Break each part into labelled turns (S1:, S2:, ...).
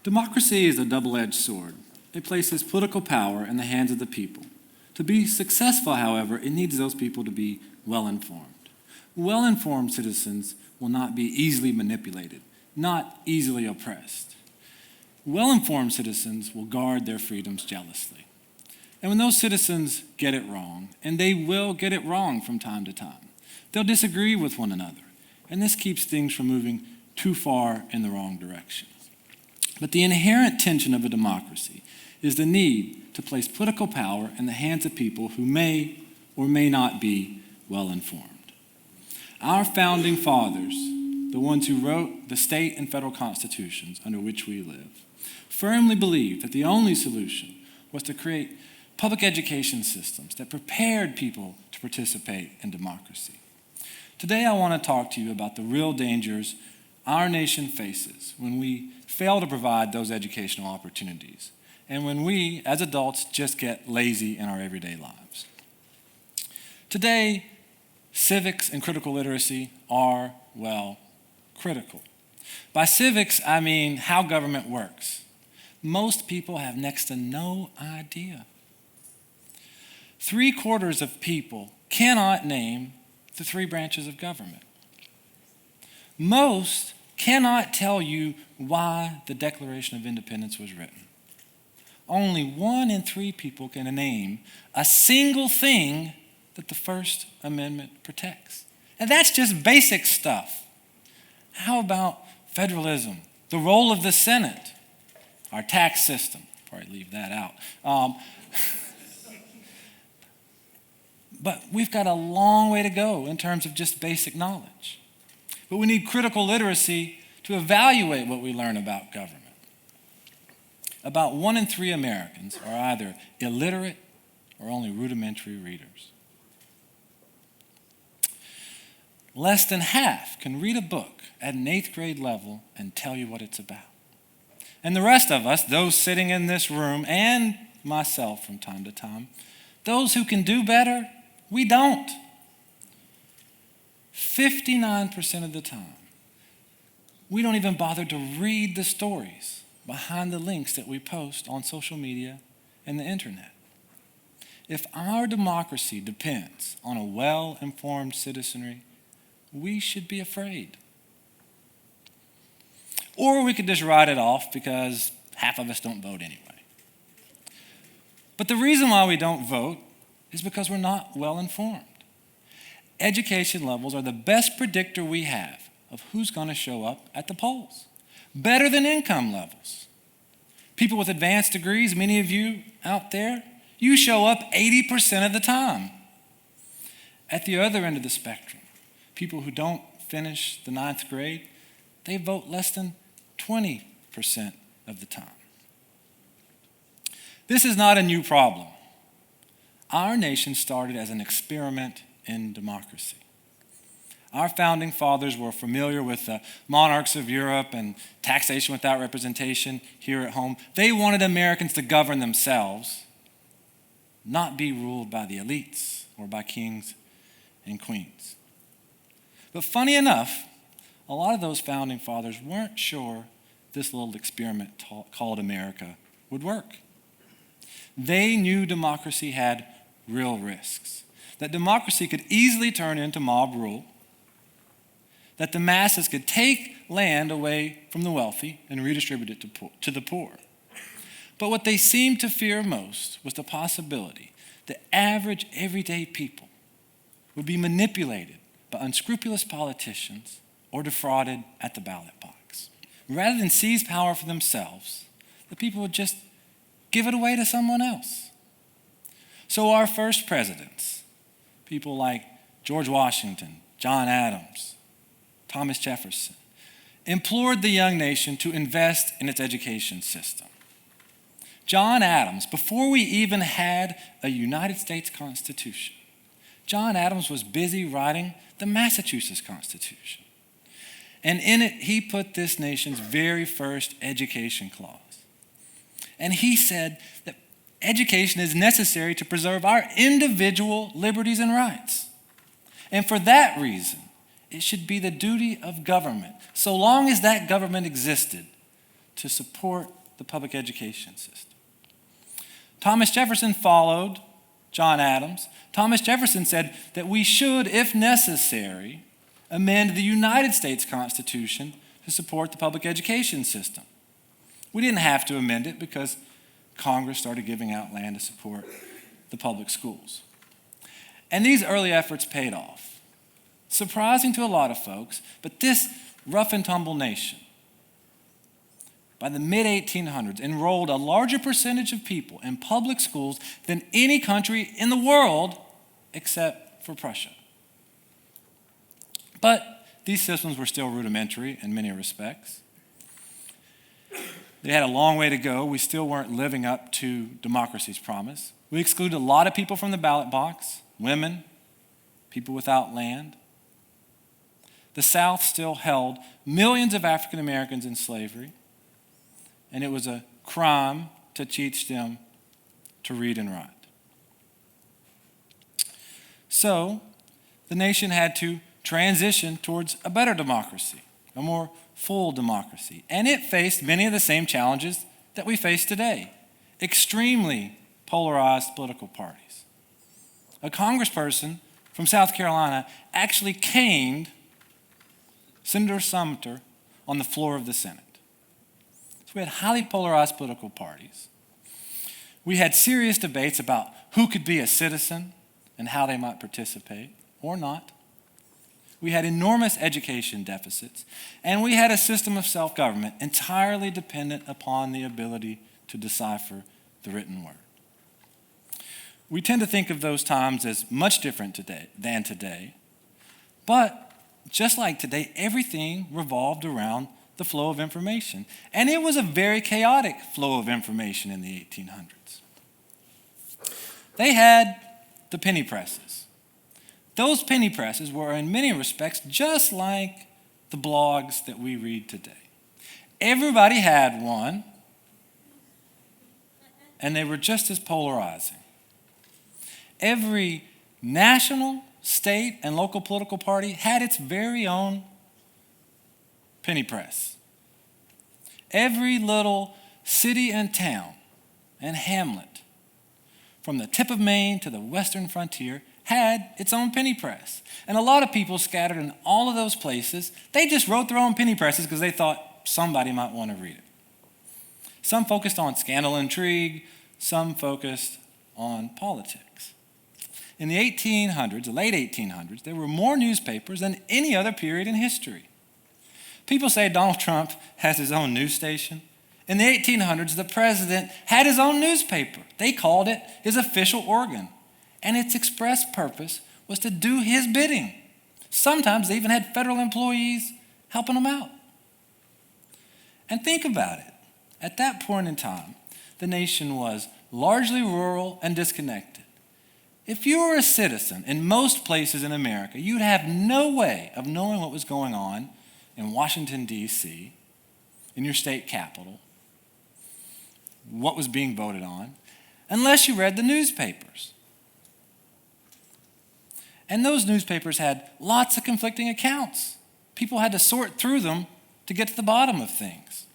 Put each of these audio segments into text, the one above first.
S1: Democracy is a double-edged sword. It places political power in the hands of the people. To be successful, however, it needs those people to be well-informed. Well-informed citizens will not be easily manipulated, not easily oppressed. Well-informed citizens will guard their freedoms jealously. And when those citizens get it wrong, and they will get it wrong from time to time, they'll disagree with one another, and this keeps things from moving too far in the wrong direction. But the inherent tension of a democracy is the need to place political power in the hands of people who may or may not be well-informed. Our founding fathers, the ones who wrote the state and federal constitutions under which we live, firmly believed that the only solution was to create public education systems that prepared people to participate in democracy. Today I want to talk to you about the real dangers our nation faces when we fail to provide those educational opportunities and when we, as adults, just get lazy in our everyday lives. Today, civics and critical literacy are, well, critical. By civics, I mean how government works. Most people have next to no idea. 3/4 of people cannot name the 3 branches of government. Most cannot tell you why the Declaration of Independence was written. Only 1 in 3 people can name a single thing that the First Amendment protects. And that's just basic stuff. How about federalism, the role of the Senate, our tax system? Probably leave that out. But we've got a long way to go in terms of just basic knowledge. But we need critical literacy to evaluate what we learn about government. About 1 in 3 Americans are either illiterate or only rudimentary readers. Less than half can read a book at an 8th grade level and tell you what it's about. And the rest of us, those sitting in this room and myself from time to time, those who can do better, we don't. 59% of the time, we don't even bother to read the stories behind the links that we post on social media and the internet. If our democracy depends on a well-informed citizenry, we should be afraid. Or we could just write it off because half of us don't vote anyway. But the reason why we don't vote is because we're not well-informed. Education levels are the best predictor we have of who's going to show up at the polls, better than income levels. People with advanced degrees, many of you out there, you show up 80% of the time. At the other end of the spectrum, people who don't finish the 9th grade, they vote less than 20% of the time. This is not a new problem. Our nation started as an experiment in democracy. Our founding fathers were familiar with the monarchs of Europe and taxation without representation here at home. They wanted Americans to govern themselves, not be ruled by the elites or by kings and queens. But funny enough, a lot of those founding fathers weren't sure this little experiment called America would work. They knew democracy had real risks, that democracy could easily turn into mob rule, that the masses could take land away from the wealthy and redistribute it to the poor. But what they seemed to fear most was the possibility that average, everyday people would be manipulated by unscrupulous politicians or defrauded at the ballot box. Rather than seize power for themselves, the people would just give it away to someone else. So our first presidents, people like George Washington, John Adams, Thomas Jefferson, implored the young nation to invest in its education system. John Adams, before we even had a United States Constitution, John Adams was busy writing the Massachusetts Constitution. And in it, he put this nation's very first education clause. And he said that education is necessary to preserve our individual liberties and rights. And for that reason, it should be the duty of government, so long as that government existed, to support the public education system. Thomas Jefferson followed John Adams. Thomas Jefferson said that we should, if necessary, amend the United States Constitution to support the public education system. We didn't have to amend it because Congress started giving out land to support the public schools. And these early efforts paid off. Surprising to a lot of folks, but this rough and tumble nation, by the mid-1800s, enrolled a larger percentage of people in public schools than any country in the world except for Prussia. But these systems were still rudimentary in many respects. They had a long way to go. We still weren't living up to democracy's promise. We excluded a lot of people from the ballot box, women, people without land. The South still held millions of African Americans in slavery, and it was a crime to teach them to read and write. So, the nation had to transition towards a better democracy, a more full democracy. And it faced many of the same challenges that we face today. Extremely polarized political parties. A congressperson from South Carolina actually caned Senator Sumter on the floor of the Senate. So we had highly polarized political parties. We had serious debates about who could be a citizen and how they might participate or not. We had enormous education deficits, and we had a system of self-government entirely dependent upon the ability to decipher the written word. We tend to think of those times as much different than today, but just like today, everything revolved around the flow of information, and it was a very chaotic flow of information in the 1800s. They had the penny presses. Those penny presses were in many respects just like the blogs that we read today. Everybody had one, and they were just as polarizing. Every national, state, and local political party had its very own penny press. Every little city and town and hamlet, from the tip of Maine to the western frontier, had its own penny press. And a lot of people scattered in all of those places, they just wrote their own penny presses because they thought somebody might want to read it. Some focused on scandal and intrigue, some focused on politics. In the 1800s, the late 1800s, there were more newspapers than any other period in history. People say Donald Trump has his own news station. In the 1800s, the president had his own newspaper. They called it his official organ. And its express purpose was to do his bidding. Sometimes they even had federal employees helping them out. And think about it. At that point in time, the nation was largely rural and disconnected. If you were a citizen in most places in America, you'd have no way of knowing what was going on in Washington, D.C., in your state capital, what was being voted on, unless you read the newspapers. And those newspapers had lots of conflicting accounts. People had to sort through them to get to the bottom of things.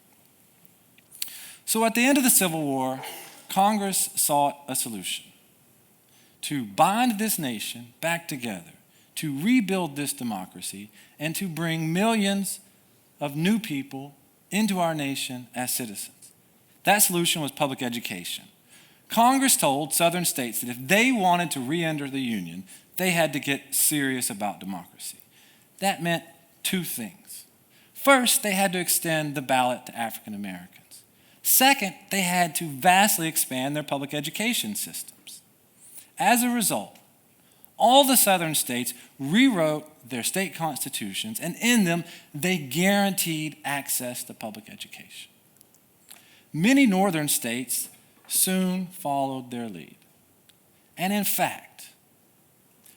S1: So at the end of the Civil War, Congress sought a solution to bind this nation back together, to rebuild this democracy, and to bring millions of new people into our nation as citizens. That solution was public education. Congress told southern states that if they wanted to re-enter the Union, they had to get serious about democracy. That meant two things. First, they had to extend the ballot to African Americans. Second, they had to vastly expand their public education systems. As a result, all the southern states rewrote their state constitutions, and in them, they guaranteed access to public education. Many northern states soon followed their lead. And in fact,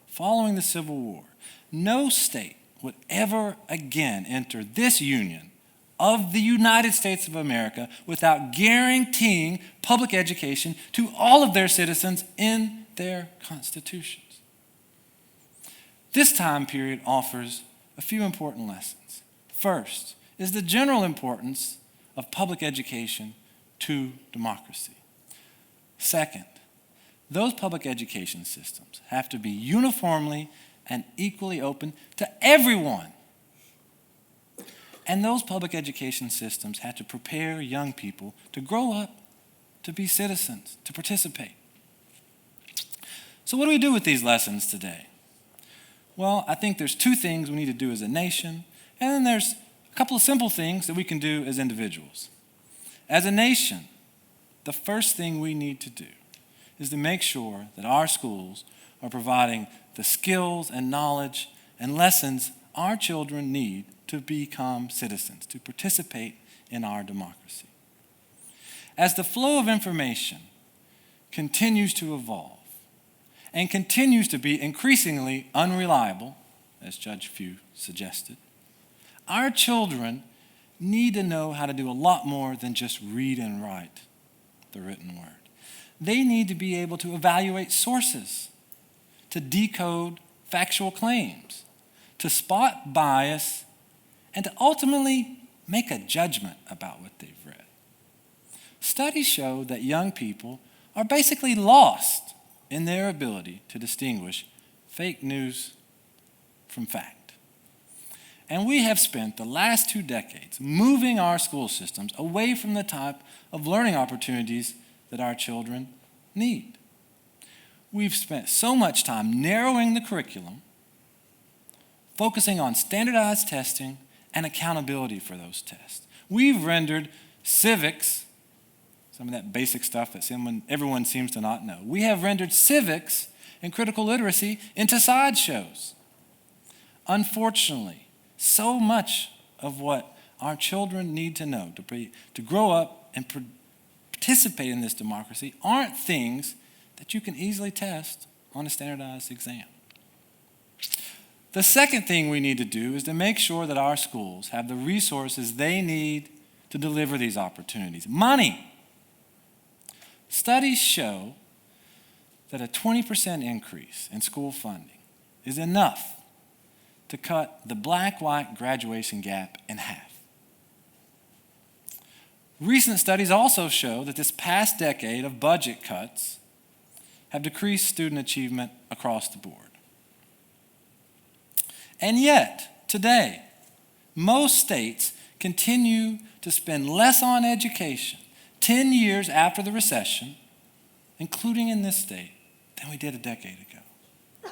S1: following the Civil War, no state would ever again enter this union of the United States of America without guaranteeing public education to all of their citizens in their constitutions. This time period offers a few important lessons. First is the general importance of public education to democracy. Second, those public education systems have to be uniformly and equally open to everyone. And those public education systems have to prepare young people to grow up, to be citizens, to participate. So what do we do with these lessons today? Well, I think there's two things we need to do as a nation, and then there's a couple of simple things that we can do as individuals. As a nation, the first thing we need to do is to make sure that our schools are providing the skills and knowledge and lessons our children need to become citizens, to participate in our democracy. As the flow of information continues to evolve and continues to be increasingly unreliable, as Judge Few suggested, our children need to know how to do a lot more than just read and write the written word. They need to be able to evaluate sources, to decode factual claims, to spot bias, and to ultimately make a judgment about what they've read. Studies show that young people are basically lost in their ability to distinguish fake news from fact. And we have spent the last 2 decades moving our school systems away from the type of learning opportunities that our children need. We've spent so much time narrowing the curriculum, focusing on standardized testing and accountability for those tests. We've rendered civics, some of that basic stuff that everyone seems to not know. We have rendered civics and critical literacy into sideshows. Unfortunately, so much of what our children need to know to grow up and participate in this democracy aren't things that you can easily test on a standardized exam. The second thing we need to do is to make sure that our schools have the resources they need to deliver these opportunities. Money. Studies show that a 20% increase in school funding is enough to cut the black-white graduation gap in half. Recent studies also show that this past decade of budget cuts have decreased student achievement across the board. And yet, today, most states continue to spend less on education 10 years after the recession, including in this state, than we did a decade ago.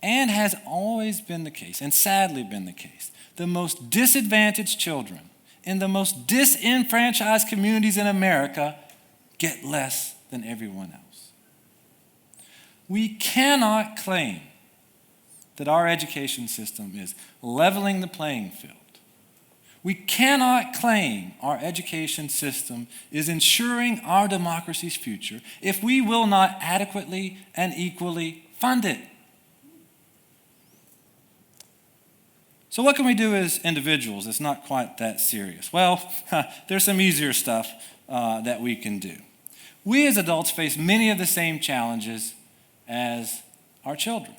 S1: And has always been the case, and sadly been the case, the most disadvantaged children in the most disenfranchised communities in America get less than everyone else. We cannot claim that our education system is leveling the playing field. We cannot claim our education system is ensuring our democracy's future if we will not adequately and equally fund it. So what can we do as individuals? It's not quite that serious. Well, there's some easier stuff that we can do. We as adults face many of the same challenges as our children.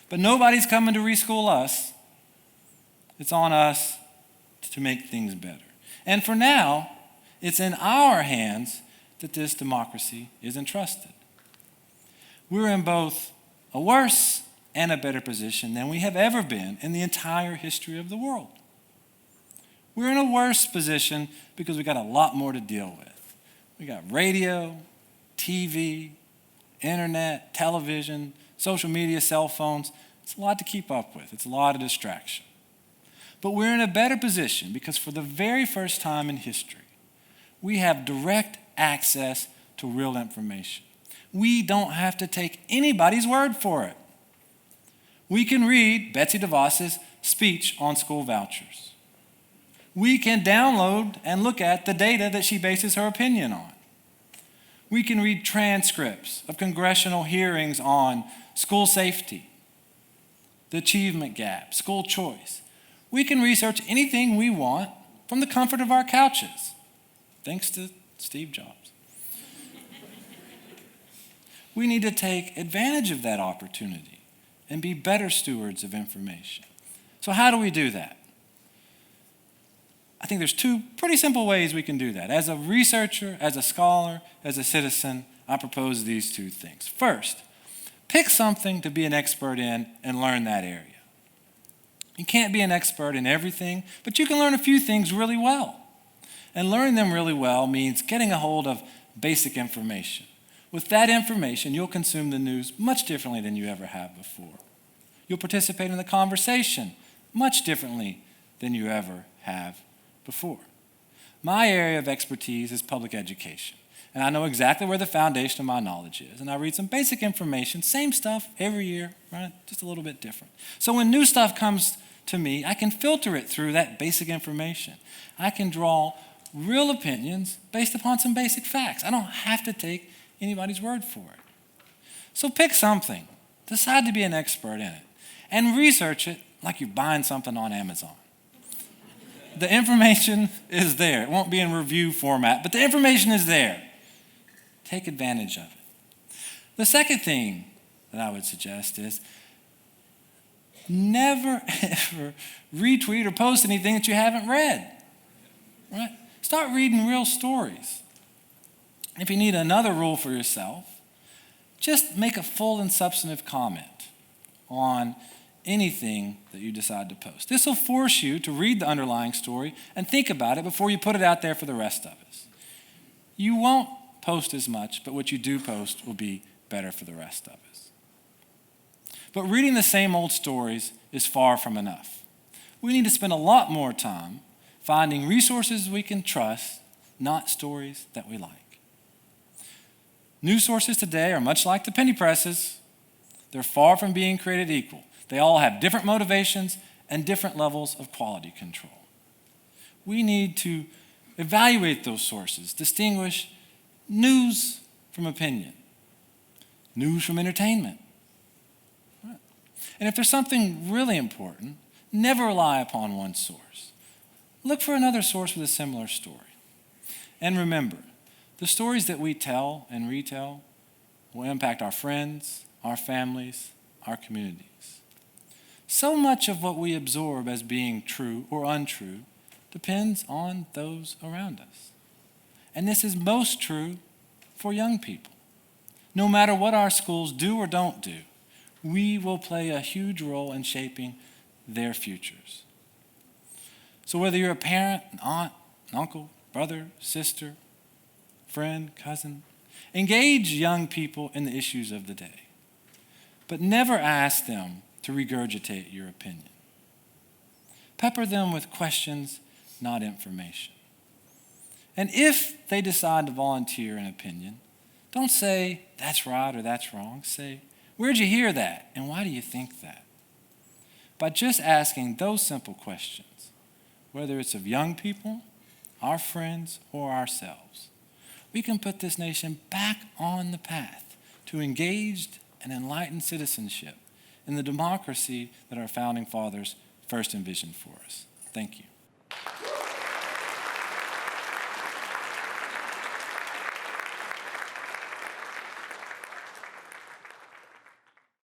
S1: But nobody's coming to reschool us. It's on us to make things better. And for now, it's in our hands that this democracy is entrusted. We're in both a worse and a better position than we have ever been in the entire history of the world. We're in a worse position because we got a lot more to deal with. We got radio, TV, internet, television, social media, cell phones. It's a lot to keep up with. It's a lot of distraction. But we're in a better position because for the very first time in history, we have direct access to real information. We don't have to take anybody's word for it. We can read Betsy DeVos's speech on school vouchers. We can download and look at the data that she bases her opinion on. We can read transcripts of congressional hearings on school safety, the achievement gap, school choice. We can research anything we want from the comfort of our couches, thanks to Steve Jobs. We need to take advantage of that opportunity and be better stewards of information. So how do we do that? I think there's two pretty simple ways we can do that. As a researcher, as a scholar, as a citizen, I propose these two things. First, pick something to be an expert in and learn that area. You can't be an expert in everything, but you can learn a few things really well. And learning them really well means getting a hold of basic information. With that information, you'll consume the news much differently than you ever have before. You'll participate in the conversation much differently than you ever have before. My area of expertise is public education, and I know exactly where the foundation of my knowledge is. And I read some basic information, same stuff every year, right? Just a little bit different. So when new stuff comes to me, I can filter it through that basic information. I can draw real opinions based upon some basic facts. I don't have to take anybody's word for it. So pick something, decide to be an expert in it, and research it like you're buying something on Amazon. The information is there. It won't be in review format, but the information is there. Take advantage of it. The second thing that I would suggest is never, ever retweet or post anything that you haven't read. Right? Start reading real stories. If you need another rule for yourself, just make a full and substantive comment on anything that you decide to post. This will force you to read the underlying story and think about it before you put it out there for the rest of us. You won't post as much, but what you do post will be better for the rest of us. But reading the same old stories is far from enough. We need to spend a lot more time finding resources we can trust, not stories that we like. News sources today are much like the penny presses. They're far from being created equal. They all have different motivations and different levels of quality control. We need to evaluate those sources, distinguish news from opinion, news from entertainment. Right. And if there's something really important, never rely upon one source. Look for another source with a similar story. And remember, the stories that we tell and retell will impact our friends, our families, our communities. So much of what we absorb as being true or untrue depends on those around us. And this is most true for young people. No matter what our schools do or don't do, we will play a huge role in shaping their futures. So whether you're a parent, an aunt, an uncle, brother, sister, friend, cousin, engage young people in the issues of the day. But never ask them to regurgitate your opinion. Pepper them with questions, not information. And if they decide to volunteer an opinion, don't say, that's right or that's wrong. Say, where'd you hear that? And why do you think that? By just asking those simple questions, whether it's of young people, our friends, or ourselves, we can put this nation back on the path to engaged and enlightened citizenship in the democracy that our founding fathers first envisioned for us. Thank you.